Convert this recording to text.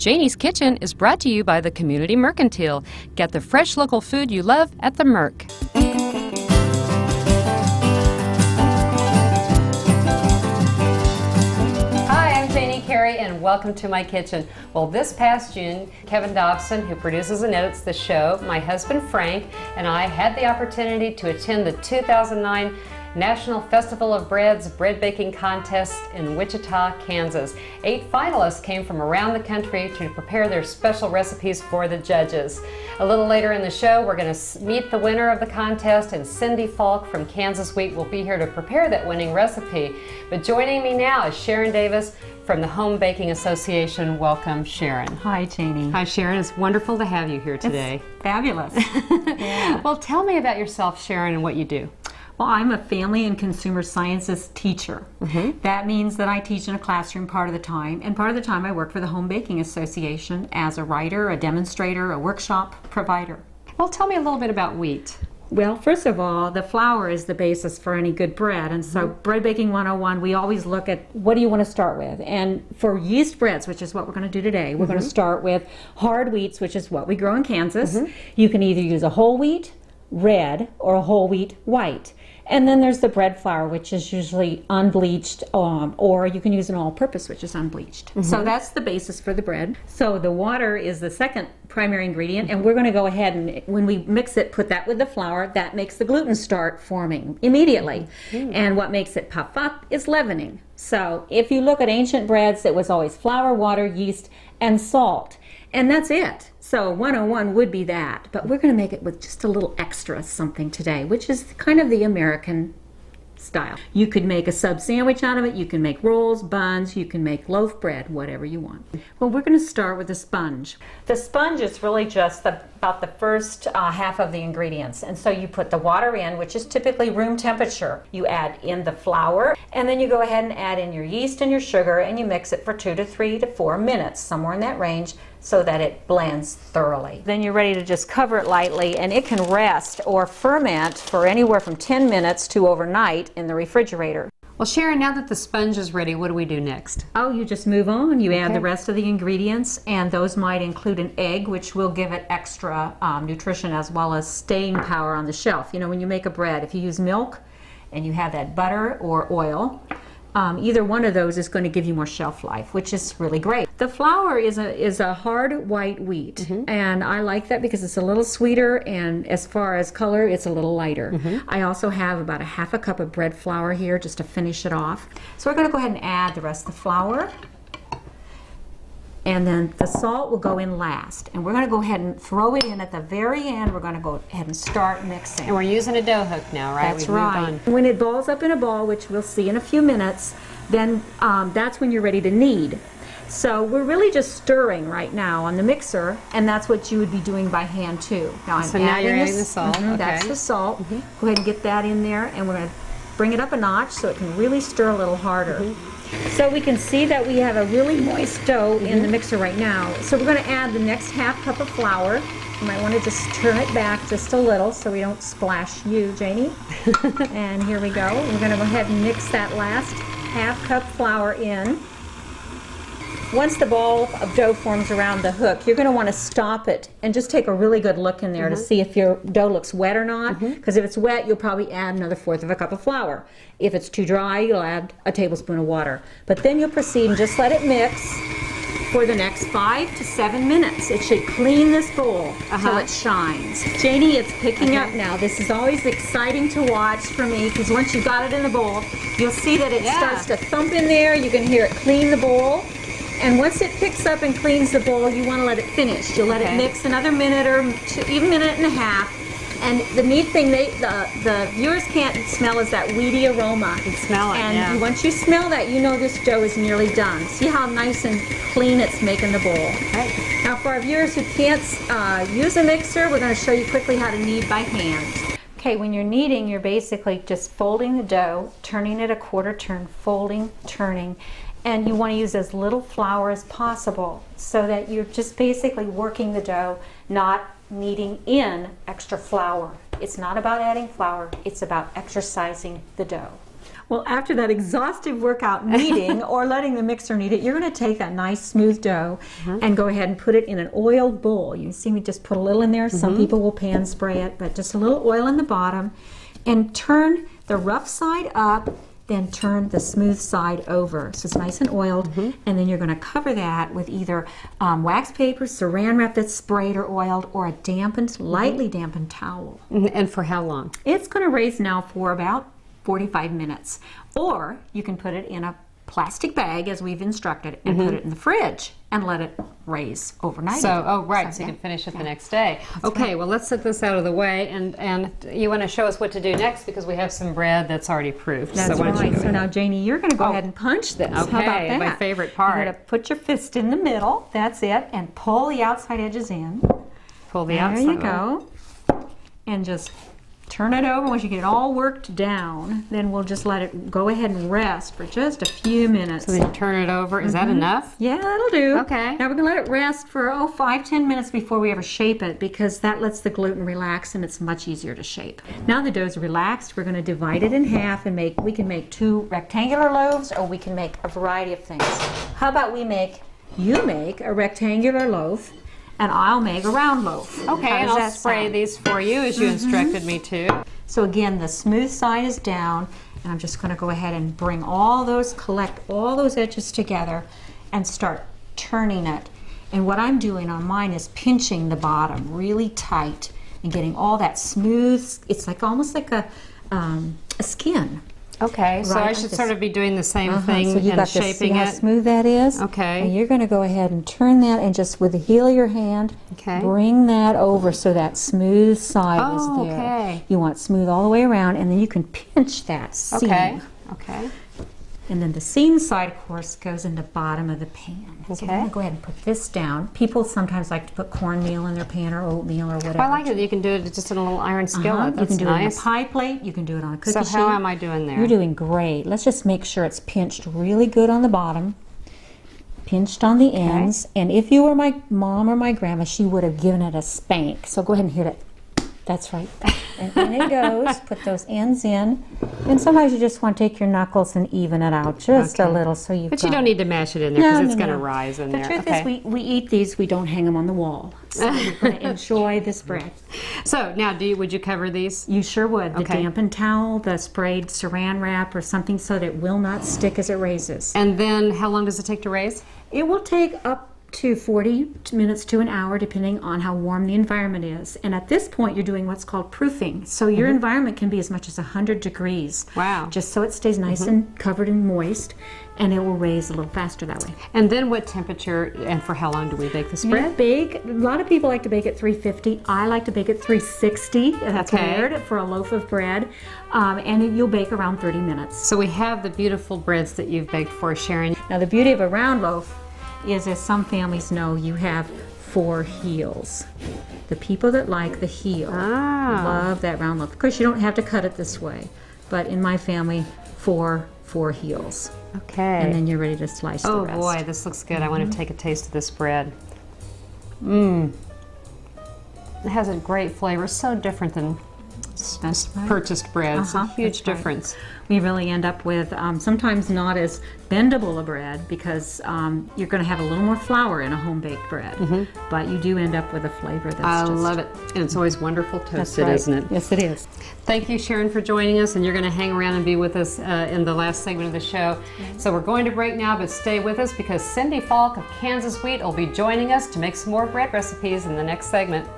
Jayni's Kitchen is brought to you by the Community Mercantile. Get the fresh local food you love at the Merc. Hi, I'm Jayni Carey and welcome to my kitchen. Well, this past June, Kevin Dobson, who produces and edits the show, my husband Frank, and I had the opportunity to attend the 2009 National Festival of Bread's bread baking contest in Wichita, Kansas. 8 finalists came from around the country to prepare their special recipes for the judges. A little later in the show, we're going to meet the winner of the contest, and Cindy Falk from Kansas Wheat will be here to prepare that winning recipe. But joining me now is Sharon Davis from the Home Baking Association. Welcome, Sharon. Hi, Jayni. Hi, Sharon. It's wonderful to have you here today. It's fabulous. Yeah. Well, tell me about yourself, Sharon, and what you do. Well, I'm a family and consumer sciences teacher. That means that I teach in a classroom part of the time, and part of the time I work for the Home Baking Association as a writer, a demonstrator, a workshop provider. Well, tell me a little bit about wheat. Well, first of all, the flour is the basis for any good bread, and so Bread Baking 101, we always look at what do you want to start with. And for yeast breads, which is what we're going to do today, we're going to start with hard wheats, which is what we grow in Kansas. You can either use a whole wheat red or a whole wheat white. And then there's the bread flour, which is usually unbleached, or you can use an all-purpose, which is unbleached. So that's the basis for the bread. So the water is the second primary ingredient, and we're going to go ahead and, when we mix it, put that with the flour. That makes the gluten start forming immediately. And what makes it puff up is leavening. So if you look at ancient breads, it was always flour, water, yeast, and salt. And that's it. So 101 would be that, but we're going to make it with just a little extra something today, which is kind of the American style. You could make a sub sandwich out of it, you can make rolls, buns, you can make loaf bread, whatever you want. Well, we're going to start with a sponge. The sponge is really just about the first half of the ingredients, and so you put the water in, which is typically room temperature. You add in the flour, and then you go ahead and add in your yeast and your sugar, and you mix it for 2 to 3 to 4 minutes, somewhere in that range, so that it blends thoroughly. Then you're ready to just cover it lightly, and it can rest or ferment for anywhere from 10 minutes to overnight in the refrigerator. Well, Sharon, now that the sponge is ready, what do we do next? Oh, you just move on. You add the rest of the ingredients, and those might include an egg, which will give it extra nutrition as well as staying power on the shelf. You know, when you make a bread, if you use milk and you have that butter or oil, either one of those is going to give you more shelf life, which is really great. The flour is a hard white wheat, and I like that because it's a little sweeter, and as far as color, it's a little lighter. I also have about a half a cup of bread flour here just to finish it off. So we're going to go ahead and add the rest of the flour. And then the salt will go in last. And we're going to go ahead and throw it in at the very end. We're going to go ahead and start mixing. And we're using a dough hook now, right? That's right. When it balls up in a ball, which we'll see in a few minutes, then that's when you're ready to knead. So we're really just stirring right now on the mixer, and that's what you would be doing by hand too. Now so now you're adding the salt. That's the salt. Go ahead and get that in there, and we're going to bring it up a notch so it can really stir a little harder. So we can see that we have a really moist dough in the mixer right now. So we're going to add the next half cup of flour. You might want to just turn it back just a little so we don't splash you, Jayni. And here we go. We're going to go ahead and mix that last half cup flour in. Once the ball of dough forms around the hook, you're going to want to stop it and just take a really good look in there to see if your dough looks wet or not. Because if it's wet, you'll probably add another 1/4 of a cup of flour. If it's too dry, you'll add a tablespoon of water. But then you'll proceed and just let it mix for the next 5 to 7 minutes. It should clean this bowl until it shines. Jayni, it's picking up now. This is always exciting to watch for me because once you've got it in the bowl, you'll see that it starts to thump in there. You can hear it clean the bowl. And once it picks up and cleans the bowl, you want to let it finish. You'll let it mix another minute or even minute and a half. And the neat thing the viewers can't smell is that weedy aroma. You can smell it, and once you smell that, you know this dough is nearly done. See how nice and clean it's making the bowl. Now for our viewers who can't use a mixer, we're going to show you quickly how to knead by hand. Okay, when you're kneading, you're basically just folding the dough, turning it a 1/4 turn, folding, turning. And you want to use as little flour as possible so that you're just basically working the dough, not kneading in extra flour. It's not about adding flour, it's about exercising the dough. Well, after that exhaustive workout kneading or letting the mixer knead it, you're going to take that nice smooth dough and go ahead and put it in an oiled bowl. You see me just put a little in there. Some people will pan spray it, but just a little oil in the bottom. And turn the rough side up, then turn the smooth side over. So it's nice and oiled. And then you're going to cover that with either wax paper, saran wrap that's sprayed or oiled, or a dampened, lightly dampened towel. And for how long? It's going to raise now for about 45 minutes. Or you can put it in a plastic bag as we've instructed and put it in the fridge and let it raise overnight. So, so you can finish it the next day. Okay, well, let's set this out of the way, and you want to show us what to do next because we have some bread that's already proofed. That's right. So now, Jayni, you're going to go ahead and punch this. Okay, how about that? My favorite part. You're going to put your fist in the middle. That's it, and pull the outside edges in. Pull the outside. There you go. And just turn it over. Once you get it all worked down, then we'll just let it go ahead and rest for just a few minutes. So then you turn it over. Is that enough? Yeah, that'll do. Okay. Now we're going to let it rest for 5-10 minutes before we ever shape it, because that lets the gluten relax and it's much easier to shape. Now the dough's relaxed, we're going to divide it in half and we can make 2 rectangular loaves, or we can make a variety of things. How about you make a rectangular loaf, and I'll make a round loaf. Okay, and I'll spray these for you as you instructed me to. So again, the smooth side is down, and I'm just going to go ahead and collect all those edges together and start turning it. And what I'm doing on mine is pinching the bottom really tight and getting all that smooth. It's like almost like a skin. Okay, so I should sort of be doing the same thing so you and got shaping see how it. Smooth that is. Okay. And you're going to go ahead and turn that, and just with the heel of your hand, bring that over so that smooth side is there. Okay. You want smooth all the way around, and then you can pinch that seam. Okay. And then the seam side, of course, goes in the bottom of the pan. So I'm going to go ahead and put this down. People sometimes like to put cornmeal in their pan or oatmeal or whatever. I like it. You can do it just in a little iron skillet. You can do nice. it on a pie plate. You can do it on a cookie sheet. So how am I doing there? You're doing great. Let's just make sure it's pinched really good on the bottom, pinched on the ends. And if you were my mom or my grandma, she would have given it a spank. So go ahead and hit it. That's right. And in it goes. Put those ends in. And sometimes you just want to take your knuckles and even it out just a little, so you've But you don't need to mash it in there because it's going to rise in there. The truth is, we eat these. We don't hang them on the wall. So you're going to enjoy this bread. So now, would you cover these? You sure would. The dampened towel, the sprayed saran wrap, or something so that it will not stick as it raises. And then, how long does it take to raise? It will take up to 40 minutes to an hour, depending on how warm the environment is. And at this point, you're doing what's called proofing. So your environment can be as much as 100 degrees. Wow. Just so it stays nice and covered and moist, and it will raise a little faster that way. And then what temperature and for how long do we bake this bread? A lot of people like to bake at 350. I like to bake at 360. That's weird for a loaf of bread. And you'll bake around 30 minutes. So we have the beautiful breads that you've baked for us, Sharon. Now the beauty of a round loaf is, as some families know, you have 4 heels. The people that like the heel love that round loaf. Of course, you don't have to cut it this way, but in my family, 4 heels. Okay. And then you're ready to slice the rest. Oh boy, this looks good. I want to take a taste of this bread. Mmm. It has a great flavor, so different than purchased bread. It's a huge difference. We really end up with sometimes not as bendable a bread because you're going to have a little more flour in a home-baked bread. But you do end up with a flavor that's I love it. And it's always wonderful toasted, isn't it? Yes, it is. Thank you, Sharon, for joining us. And you're going to hang around and be with us in the last segment of the show. So we're going to break now, but stay with us because Cindy Falk of Kansas Wheat will be joining us to make some more bread recipes in the next segment.